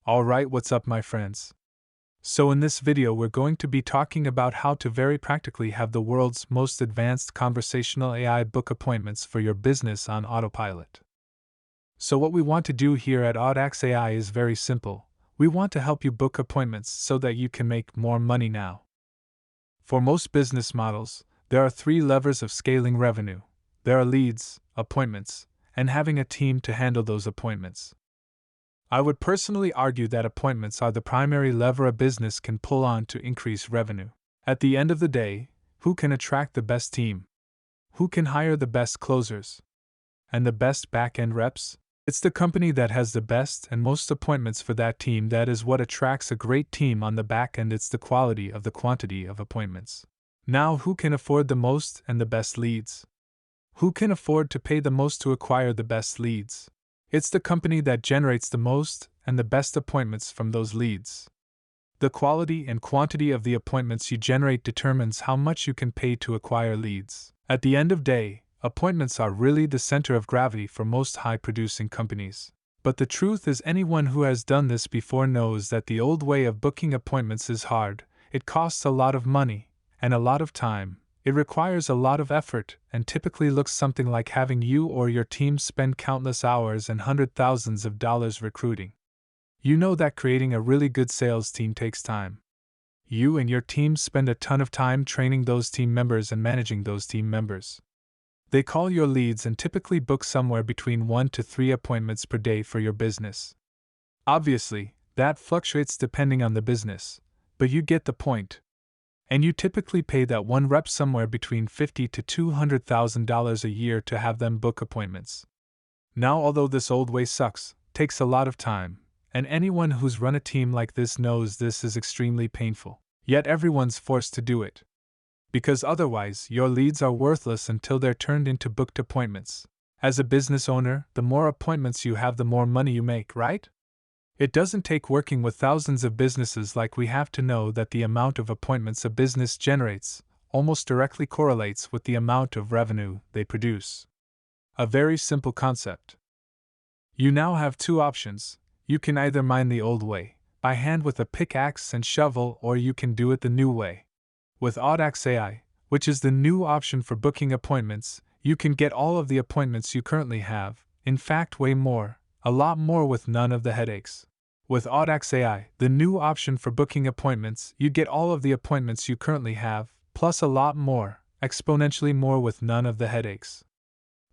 Alright, what's up, my friends? So, in this video, we're going to be talking about how to very practically have the world's most advanced conversational AI book appointments for your business on autopilot. So, what we want to do here at Audax AI is very simple. We want to help you book appointments so that you can make more money now. For most business models, there are three levers of scaling revenue. There are leads, appointments, and having a team to handle those appointments. I would personally argue that appointments are the primary lever a business can pull on to increase revenue. At the end of the day, who can attract the best team? Who can hire the best closers? And the best back-end reps? It's the company that has the best and most appointments for that team that is what attracts a great team on the back end. It's the quality of the quantity of appointments. Now, who can afford the most and the best leads? Who can afford to pay the most to acquire the best leads? It's the company that generates the most and the best appointments from those leads. The quality and quantity of the appointments you generate determines how much you can pay to acquire leads. At the end of the day, appointments are really the center of gravity for most high-producing companies. But the truth is, anyone who has done this before knows that the old way of booking appointments is hard. It costs a lot of money and a lot of time. It requires a lot of effort and typically looks something like having you or your team spend countless hours and hundreds of thousands of dollars recruiting. You know that creating a really good sales team takes time. You and your team spend a ton of time training those team members and managing those team members. They call your leads and typically book somewhere between 1 to 3 appointments per day for your business. Obviously, that fluctuates depending on the business, but you get the point. And you typically pay that one rep somewhere between $50,000 to $200,000 a year to have them book appointments. Now, although this old way sucks, takes a lot of time, and anyone who's run a team like this knows this is extremely painful, yet everyone's forced to do it. Because otherwise, your leads are worthless until they're turned into booked appointments. As a business owner, the more appointments you have, the more money you make, right? It doesn't take working with thousands of businesses like we have to know that the amount of appointments a business generates almost directly correlates with the amount of revenue they produce. A very simple concept. You now have two options. You can either mine the old way, by hand with a pickaxe and shovel, or you can do it the new way. With Audax AI, which is the new option for booking appointments, you can get all of the appointments you currently have, in fact way more, a lot more with none of the headaches. With Audax AI, the new option for booking appointments, you get all of the appointments you currently have, plus a lot more, exponentially more with none of the headaches.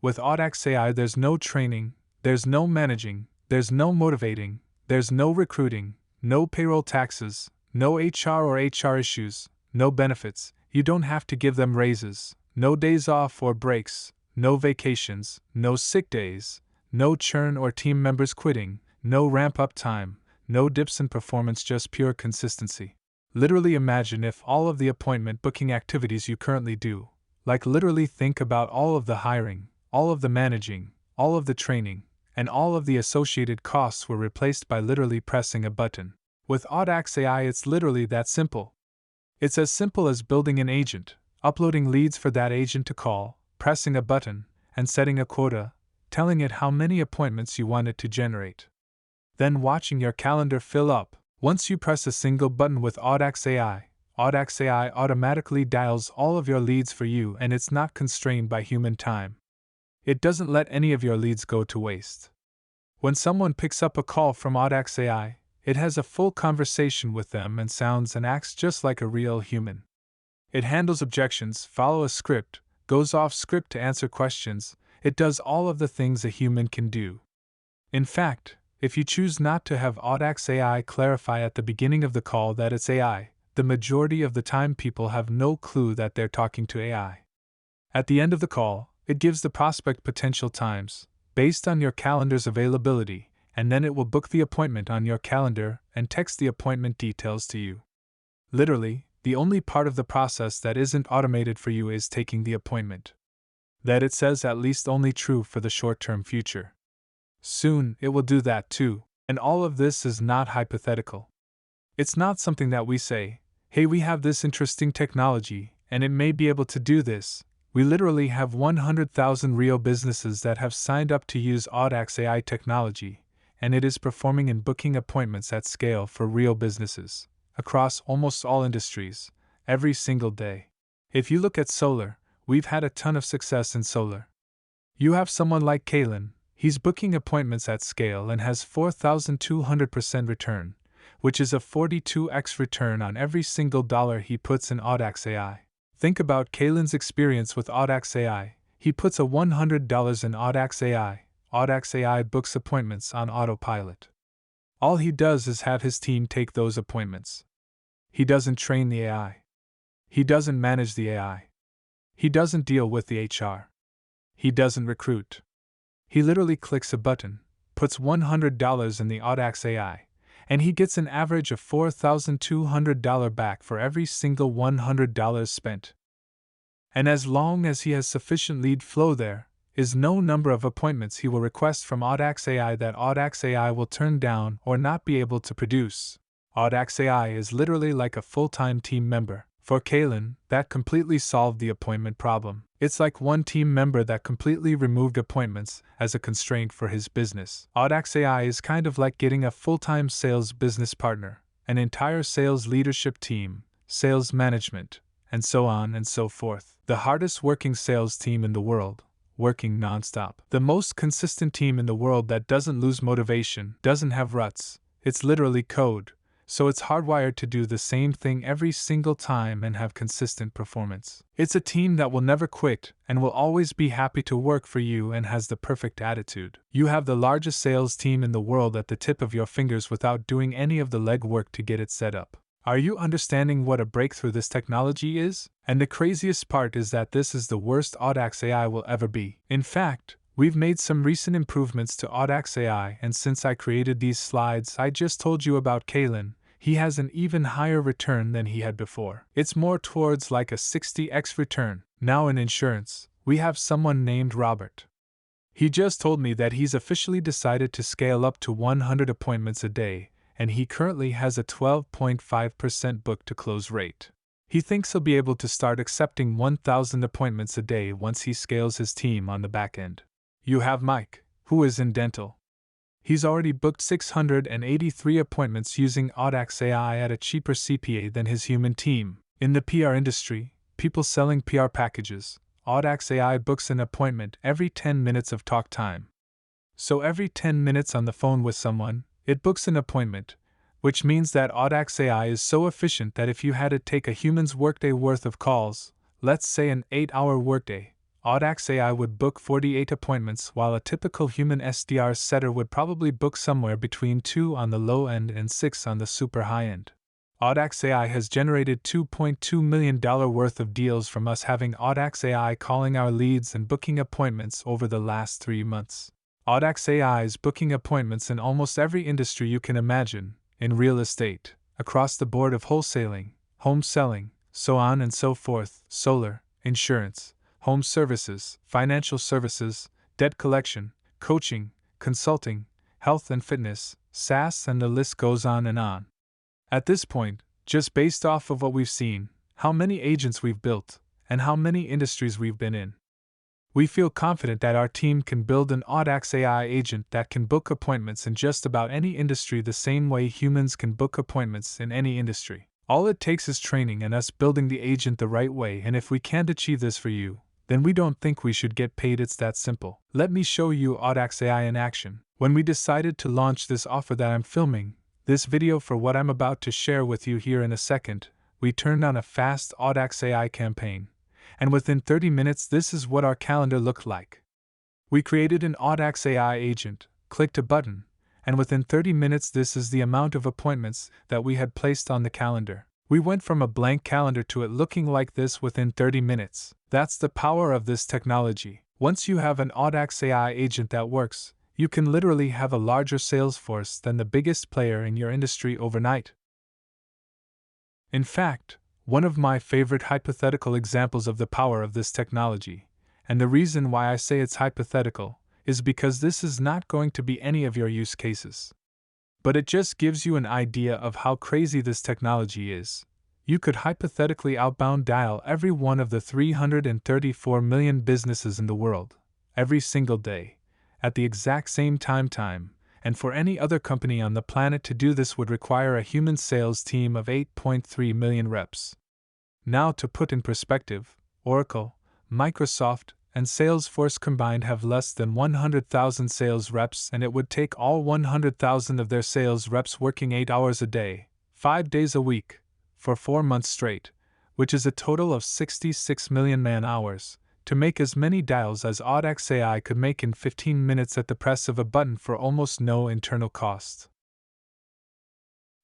With Audax AI, there's no training, there's no managing, there's no motivating, there's no recruiting, no payroll taxes, no HR or HR issues, no benefits, you don't have to give them raises, no days off or breaks, no vacations, no sick days, no churn or team members quitting, no ramp-up time, no dips in performance, just pure consistency. Literally imagine if all of the appointment booking activities you currently do, like literally think about all of the hiring, all of the managing, all of the training, and all of the associated costs were replaced by literally pressing a button. With Audax AI, it's literally that simple. It's as simple as building an agent, uploading leads for that agent to call, pressing a button, and setting a quota, telling it how many appointments you want it to generate. Then watching your calendar fill up. Once you press a single button with Audax AI automatically dials all of your leads for you, and it's not constrained by human time. It doesn't let any of your leads go to waste. When someone picks up a call from Audax AI, it has a full conversation with them and sounds and acts just like a real human. It handles objections, follows a script, goes off script to answer questions. It does all of the things a human can do. In fact, if you choose not to have Audax AI clarify at the beginning of the call that it's AI, the majority of the time people have no clue that they're talking to AI. At the end of the call, it gives the prospect potential times, based on your calendar's availability, and then it will book the appointment on your calendar and text the appointment details to you. Literally, the only part of the process that isn't automated for you is taking the appointment. That it says at least only true for the short-term future. Soon, it will do that too, and all of this is not hypothetical. It's not something that we say, hey, we have this interesting technology, and it may be able to do this. We literally have 100,000 real businesses that have signed up to use Audax AI technology, and it is performing in booking appointments at scale for real businesses, across almost all industries, every single day. If you look at solar, we've had a ton of success in solar. You have someone like Kalen, he's booking appointments at scale and has 4,200% return, which is a 42x return on every single dollar he puts in Audax AI. Think about Kalen's experience with Audax AI. He puts a $100 in Audax AI. Audax AI books appointments on autopilot. All he does is have his team take those appointments. He doesn't train the AI. He doesn't manage the AI. He doesn't deal with the HR. He doesn't recruit. He literally clicks a button, puts $100 in the Audax AI, and he gets an average of $4,200 back for every single $100 spent. And as long as he has sufficient lead flow, there is no number of appointments he will request from Audax AI that Audax AI will turn down or not be able to produce. Audax AI is literally like a full-time team member. For Kalen, that completely solved the appointment problem. It's like one team member that completely removed appointments as a constraint for his business. Audax AI is kind of like getting a full-time sales business partner, an entire sales leadership team, sales management, and so on and so forth. The hardest working sales team in the world, working non-stop. The most consistent team in the world that doesn't lose motivation, doesn't have ruts. It's literally code. So it's hardwired to do the same thing every single time and have consistent performance. It's a team that will never quit and will always be happy to work for you and has the perfect attitude. You have the largest sales team in the world at the tip of your fingers without doing any of the legwork to get it set up. Are you understanding what a breakthrough this technology is? And the craziest part is that this is the worst Audax AI will ever be. In fact, we've made some recent improvements to Audax AI, and since I created these slides I just told you about Kalen, he has an even higher return than he had before. It's more towards like a 60x return. Now in insurance, we have someone named Robert. He just told me that he's officially decided to scale up to 100 appointments a day, and he currently has a 12.5% book-to-close rate. He thinks he'll be able to start accepting 1,000 appointments a day once he scales his team on the back end. You have Mike, who is in dental. He's already booked 683 appointments using Audax AI at a cheaper CPA than his human team. In the PR industry, people selling PR packages, Audax AI books an appointment every 10 minutes of talk time. So every 10 minutes on the phone with someone, it books an appointment, which means that Audax AI is so efficient that if you had to take a human's workday worth of calls, let's say an 8-hour workday, Audax AI would book 48 appointments while a typical human SDR setter would probably book somewhere between 2 on the low end and 6 on the super high end. Audax AI has generated $2.2 million worth of deals from us having Audax AI calling our leads and booking appointments over the last 3 months. Audax AI is booking appointments in almost every industry you can imagine, in real estate, across the board of wholesaling, home selling, so on and so forth, solar, insurance, home services, financial services, debt collection, coaching, consulting, health and fitness, SaaS, and the list goes on and on. At this point, just based off of what we've seen, how many agents we've built, and how many industries we've been in, we feel confident that our team can build an Audax AI agent that can book appointments in just about any industry the same way humans can book appointments in any industry. All it takes is training and us building the agent the right way, and if we can't achieve this for you, then we don't think we should get paid. It's that simple. Let me show you Audax AI in action. When we decided to launch this offer that I'm filming this video for what I'm about to share with you here in a second, we turned on a fast Audax AI campaign, and within 30 minutes this is what our calendar looked like. We created an Audax AI agent, clicked a button, and within 30 minutes this is the amount of appointments that we had placed on the calendar. We went from a blank calendar to it looking like this within 30 minutes. That's the power of this technology. Once you have an Audax AI agent that works, you can literally have a larger sales force than the biggest player in your industry overnight. In fact, one of my favorite hypothetical examples of the power of this technology, and the reason why I say it's hypothetical, is because this is not going to be any of your use cases. But it just gives you an idea of how crazy this technology is. You could hypothetically outbound dial every one of the 334 million businesses in the world, every single day, at the exact same time, and for any other company on the planet to do this would require a human sales team of 8.3 million reps. Now, to put in perspective, Oracle, Microsoft, and Salesforce combined have less than 100,000 sales reps, and it would take all 100,000 of their sales reps working 8 hours a day, 5 days a week, for 4 months straight, which is a total of 66 million man-hours, to make as many dials as Audax AI could make in 15 minutes at the press of a button for almost no internal cost.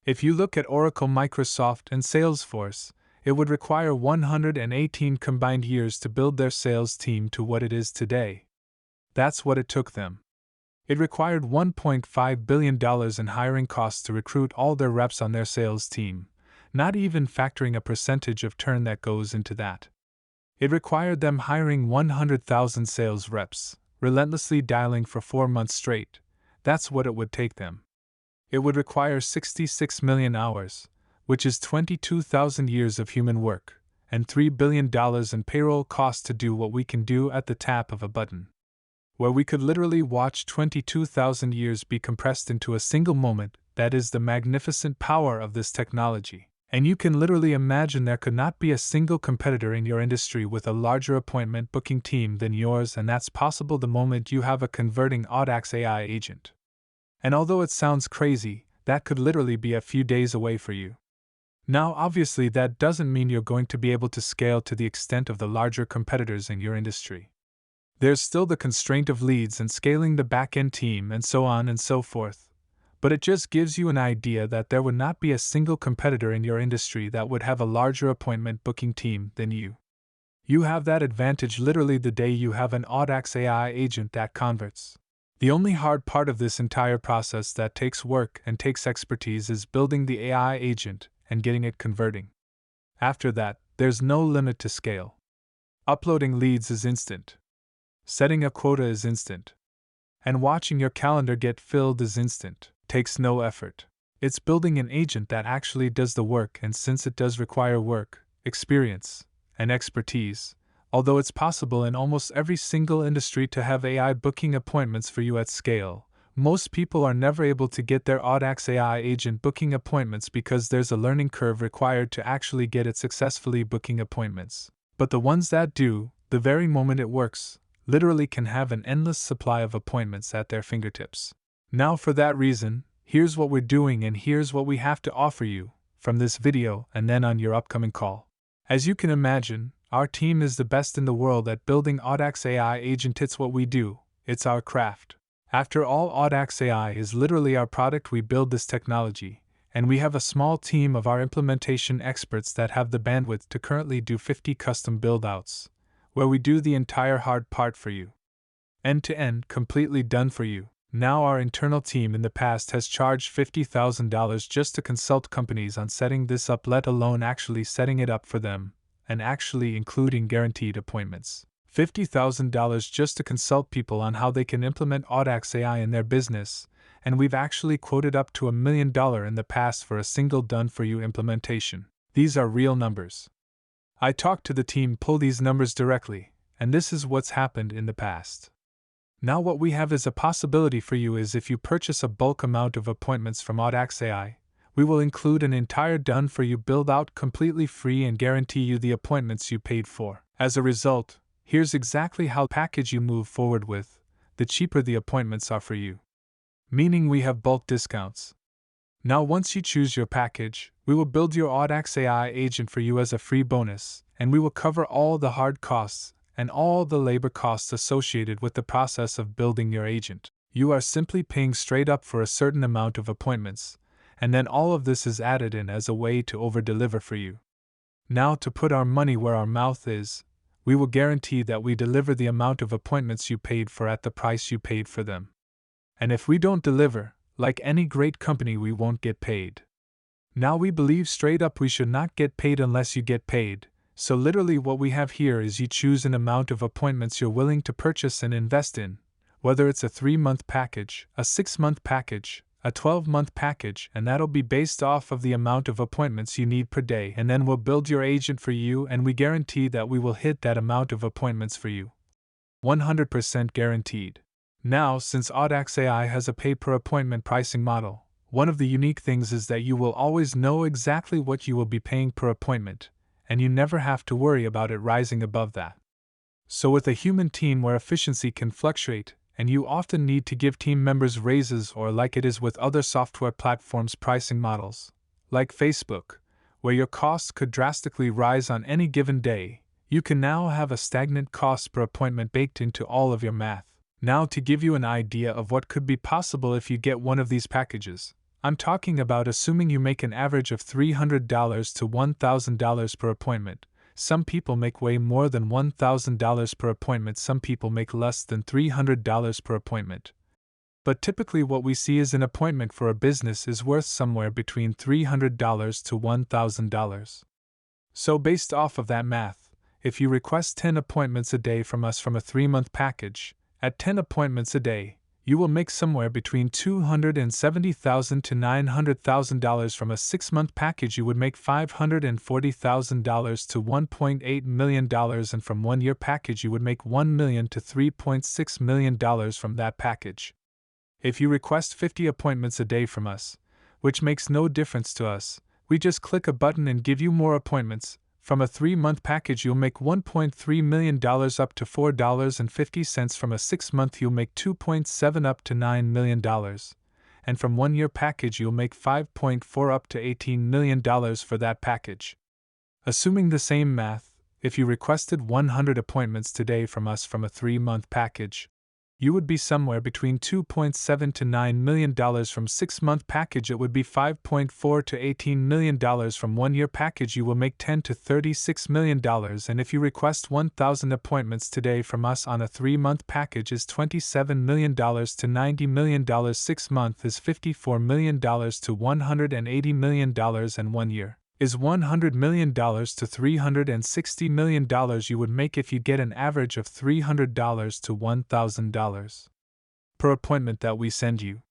If you look at Oracle, Microsoft, and Salesforce, it would require 118 combined years to build their sales team to what it is today. That's what it took them. It required $1.5 billion in hiring costs to recruit all their reps on their sales team, not even factoring a percentage of turn that goes into that. It required them hiring 100,000 sales reps, relentlessly dialing for 4 months straight. That's what it would take them. It would require 66 million hours, which is 22,000 years of human work, and $3 billion in payroll costs to do what we can do at the tap of a button. Where we could literally watch 22,000 years be compressed into a single moment. That is the magnificent power of this technology. And you can literally imagine there could not be a single competitor in your industry with a larger appointment booking team than yours, and that's possible the moment you have a converting Audax AI agent. And although it sounds crazy, that could literally be a few days away for you. Now, obviously, that doesn't mean you're going to be able to scale to the extent of the larger competitors in your industry. There's still the constraint of leads and scaling the back-end team and so on and so forth. But it just gives you an idea that there would not be a single competitor in your industry that would have a larger appointment booking team than you. You have that advantage literally the day you have an Audax AI agent that converts. The only hard part of this entire process that takes work and takes expertise is building the AI agent and getting it converting. After that, there's no limit to scale. Uploading leads is instant. Setting a quota is instant. And watching your calendar get filled is instant. Takes no effort. It's building an agent that actually does the work, and since it does require work, experience, and expertise, although it's possible in almost every single industry to have AI booking appointments for you at scale, most people are never able to get their Audax AI agent booking appointments because there's a learning curve required to actually get it successfully booking appointments. But the ones that do, the very moment it works, literally can have an endless supply of appointments at their fingertips. Now, for that reason, here's what we're doing and here's what we have to offer you from this video and then on your upcoming call. As you can imagine, our team is the best in the world at building Audax AI agent. It's what we do. It's our craft. After all, Audax AI is literally our product. We build this technology, and we have a small team of our implementation experts that have the bandwidth to currently do 50 custom build-outs, where we do the entire hard part for you. End to end, completely done for you. Now, our internal team in the past has charged $50,000 just to consult companies on setting this up, let alone actually setting it up for them, and actually including guaranteed appointments. $50,000 just to consult people on how they can implement Audax AI in their business, and we've actually quoted up to $1 million in the past for a single done-for-you implementation. These are real numbers. I talked to the team, pull these numbers directly, and this is what's happened in the past. Now what we have as a possibility for you is if you purchase a bulk amount of appointments from Audax AI, we will include an entire done-for-you build-out completely free and guarantee you the appointments you paid for. As a result, here's exactly how the package you move forward with, the cheaper the appointments are for you. Meaning we have bulk discounts. Now once you choose your package, we will build your Audax AI agent for you as a free bonus, and we will cover all the hard costs and all the labor costs associated with the process of building your agent. You are simply paying straight up for a certain amount of appointments, and then all of this is added in as a way to over-deliver for you. Now, to put our money where our mouth is, we will guarantee that we deliver the amount of appointments you paid for at the price you paid for them. And if we don't deliver, like any great company, we won't get paid. Now, we believe straight up we should not get paid unless you get paid. So literally what we have here is you choose an amount of appointments you're willing to purchase and invest in, whether it's a 3-month package, a 6-month package, a 12-month package, and that'll be based off of the amount of appointments you need per day, and then we'll build your agent for you, and we guarantee that we will hit that amount of appointments for you. 100% guaranteed. Now, since Audax AI has a pay-per-appointment pricing model, one of the unique things is that you will always know exactly what you will be paying per appointment, and you never have to worry about it rising above that. So with a human team where efficiency can fluctuate, and you often need to give team members raises, or like it is with other software platforms' pricing models, like Facebook, where your costs could drastically rise on any given day, you can now have a stagnant cost per appointment baked into all of your math. Now, to give you an idea of what could be possible if you get one of these packages, I'm talking about assuming you make an average of $300 to $1,000 per appointment. Some people make way more than $1,000 per appointment, some people make less than $300 per appointment. But typically, what we see is an appointment for a business is worth somewhere between $300 to $1,000. So, based off of that math, if you request 10 appointments a day from us from a 3-month package, at 10 appointments a day, you will make somewhere between $270,000 to $900,000. From a 6-month package, you would make $540,000 to $1.8 million, and from 1-year package, you would make $1 million to $3.6 million from that package. If you request 50 appointments a day from us, which makes no difference to us, we just click a button and give you more appointments. From a 3-month package, you'll make $1.3 million up to $4.50. From a 6-month, you'll make $2.7 up to $9 million. And from 1-year package, you'll make $5.4 up to $18 million for that package. Assuming the same math, if you requested 100 appointments today from us from a 3-month package, you would be somewhere between $2.7 to $9 million. From 6-month package, it would be $5.4 to $18 million. From 1-year package, you will make $10 to $36 million. And if you request 1,000 appointments today from us on a 3-month package, is $27 million to $90 million. 6-month is $54 million to $180 million, and 1 year is $100 million to $360 million you would make if you get an average of $300 to $1,000 per appointment that we send you.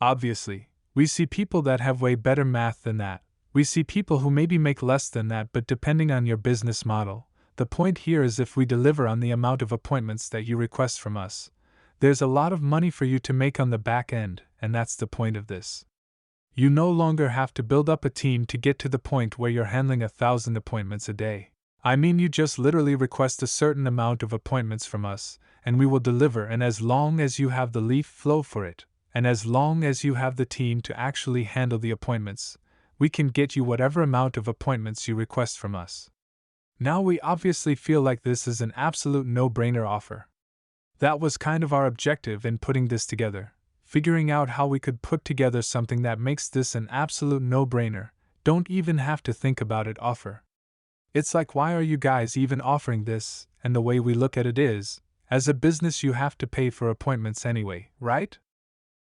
Obviously, we see people that have way better math than that. We see people who maybe make less than that, but depending on your business model, the point here is if we deliver on the amount of appointments that you request from us, there's a lot of money for you to make on the back end, and that's the point of this. You no longer have to build up a team to get to the point where you're handling 1,000 appointments a day. I mean, you just literally request a certain amount of appointments from us, and we will deliver. And as long as you have the leaf flow for it, and as long as you have the team to actually handle the appointments, we can get you whatever amount of appointments you request from us. Now, we obviously feel like this is an absolute no-brainer offer. That was kind of our objective in putting this together. Figuring out how we could put together something that makes this an absolute no-brainer, don't even have to think about it offer. It's like, why are you guys even offering this? And the way we look at it is, as a business you have to pay for appointments anyway, right?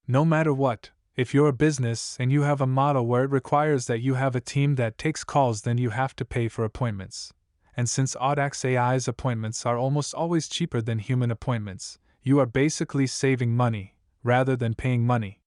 No matter what, if you're a business and you have a model where it requires that you have a team that takes calls, then you have to pay for appointments. And since Audax AI's appointments are almost always cheaper than human appointments, you are basically saving money rather than paying money.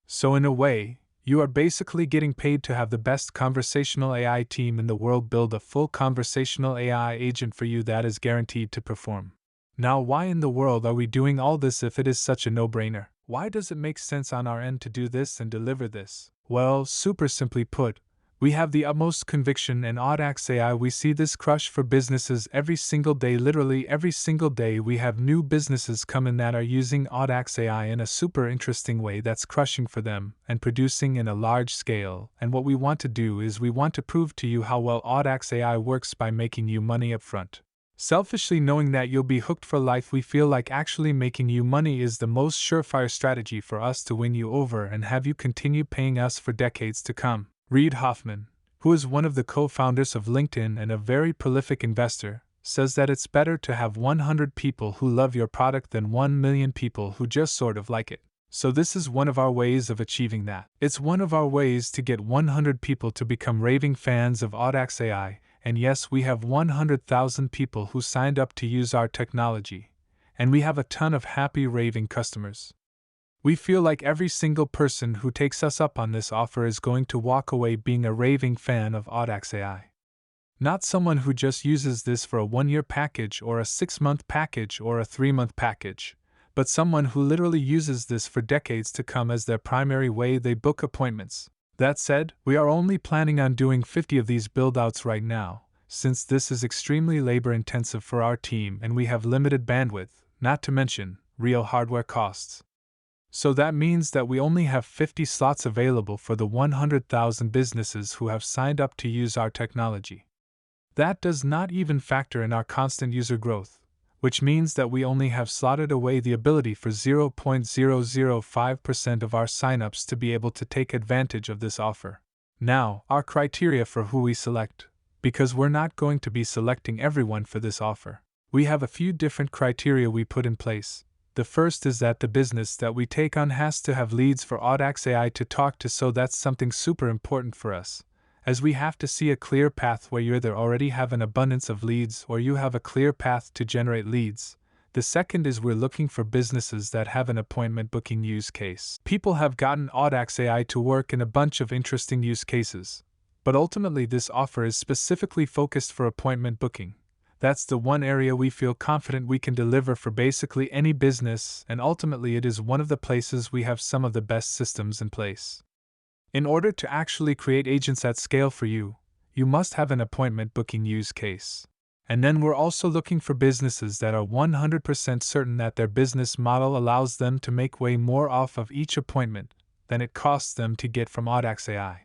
So in a way, you are basically getting paid to have the best conversational AI team in the world build a full conversational AI agent for you that is guaranteed to perform. Now, why in the world are we doing all this if it is such a no-brainer? Why does it make sense on our end to do this and deliver this? Well, super simply put, we have the utmost conviction in Audax AI. We see this crush for businesses every single day. Literally every single day we have new businesses come in that are using Audax AI in a super interesting way that's crushing for them and producing in a large scale. And what we want to do is we want to prove to you how well Audax AI works by making you money up front. Selfishly knowing that you'll be hooked for life, we feel like actually making you money is the most surefire strategy for us to win you over and have you continue paying us for decades to come. Reid Hoffman, who is one of the co-founders of LinkedIn and a very prolific investor, says that it's better to have 100 people who love your product than 1 million people who just sort of like it. So this is one of our ways of achieving that. It's one of our ways to get 100 people to become raving fans of Audax AI, and yes, we have 100,000 people who signed up to use our technology, and we have a ton of happy raving customers. We feel like every single person who takes us up on this offer is going to walk away being a raving fan of Audax AI. Not someone who just uses this for a 1-year package or a 6-month package or a 3-month package, but someone who literally uses this for decades to come as their primary way they book appointments. That said, we are only planning on doing 50 of these build-outs right now, since this is extremely labor-intensive for our team and we have limited bandwidth, not to mention real hardware costs. So that means that we only have 50 slots available for the 100,000 businesses who have signed up to use our technology. That does not even factor in our constant user growth, which means that we only have slotted away the ability for 0.005% of our signups to be able to take advantage of this offer. Now, our criteria for who we select, because we're not going to be selecting everyone for this offer. We have a few different criteria we put in place. The first is that the business that we take on has to have leads for Audax AI to talk to, so that's something super important for us, as we have to see a clear path where you either already have an abundance of leads or you have a clear path to generate leads. The second is we're looking for businesses that have an appointment booking use case. People have gotten Audax AI to work in a bunch of interesting use cases, but ultimately this offer is specifically focused for appointment booking. That's the one area we feel confident we can deliver for basically any business, and ultimately it is one of the places we have some of the best systems in place. In order to actually create agents at scale for you, you must have an appointment booking use case. And then we're also looking for businesses that are 100% certain that their business model allows them to make way more off of each appointment than it costs them to get from Audax AI.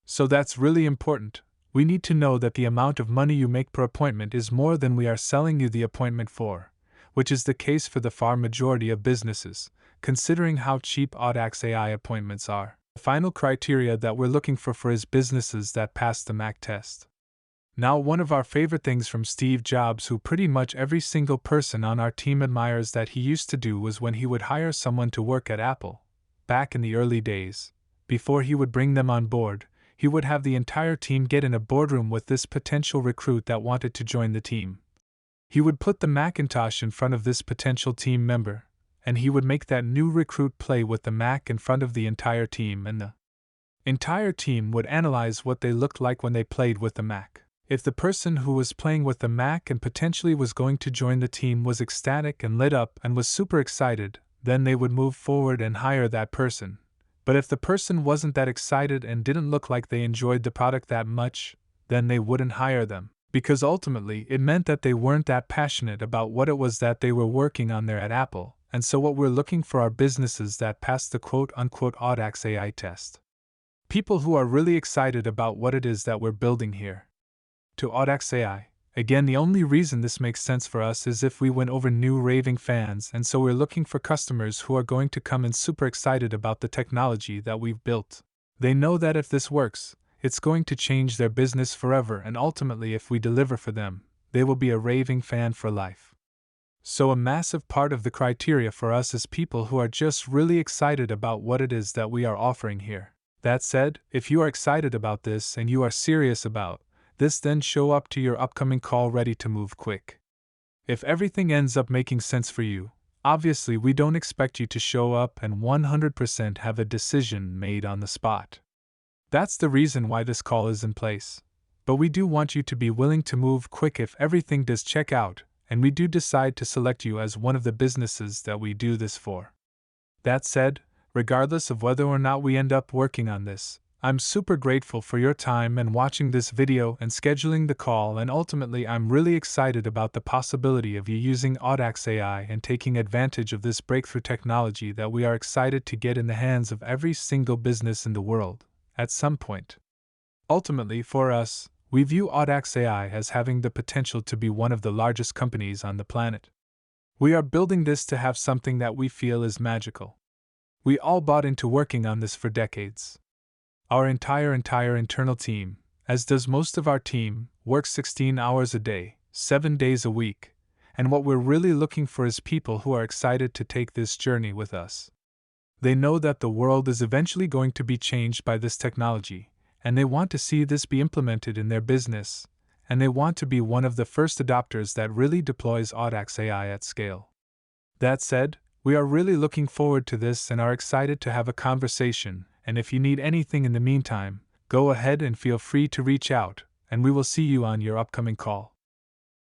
So that's really important. We need to know that the amount of money you make per appointment is more than we are selling you the appointment for, which is the case for the far majority of businesses, considering how cheap Audax AI appointments are. The final criteria that we're looking for is businesses that pass the Mac test. Now, one of our favorite things from Steve Jobs, who pretty much every single person on our team admires that he used to do, was when he would hire someone to work at Apple. Back in the early days, before he would bring them on board, he would have the entire team get in a boardroom with this potential recruit that wanted to join the team. He would put the Macintosh in front of this potential team member, and he would make that new recruit play with the Mac in front of the entire team, and the entire team would analyze what they looked like when they played with the Mac. If the person who was playing with the Mac and potentially was going to join the team was ecstatic and lit up and was super excited, then they would move forward and hire that person. But if the person wasn't that excited and didn't look like they enjoyed the product that much, then they wouldn't hire them, because ultimately it meant that they weren't that passionate about what it was that they were working on there at Apple. And so what we're looking for are businesses that pass the quote-unquote Audax AI test. People who are really excited about what it is that we're building here. To Audax AI, again, the only reason this makes sense for us is if we win over new raving fans, and so we're looking for customers who are going to come in super excited about the technology that we've built. They know that if this works, it's going to change their business forever, and ultimately if we deliver for them, they will be a raving fan for life. So a massive part of the criteria for us is people who are just really excited about what it is that we are offering here. That said, if you are excited about this and you are serious about this, then show up to your upcoming call ready to move quick. If everything ends up making sense for you, obviously we don't expect you to show up and 100% have a decision made on the spot. That's the reason why this call is in place. But we do want you to be willing to move quick if everything does check out, and we do decide to select you as one of the businesses that we do this for. That said, regardless of whether or not we end up working on this, I'm super grateful for your time and watching this video and scheduling the call, and ultimately I'm really excited about the possibility of you using Audax AI and taking advantage of this breakthrough technology that we are excited to get in the hands of every single business in the world, at some point. Ultimately, for us, we view Audax AI as having the potential to be one of the largest companies on the planet. We are building this to have something that we feel is magical. We all bought into working on this for decades. Our entire internal team, as does most of our team, works 16 hours a day, 7 days a week, and what we're really looking for is people who are excited to take this journey with us. They know that the world is eventually going to be changed by this technology, and they want to see this be implemented in their business, and they want to be one of the first adopters that really deploys Audax AI at scale. That said, we are really looking forward to this and are excited to have a conversation, and if you need anything in the meantime, go ahead and feel free to reach out, and we will see you on your upcoming call.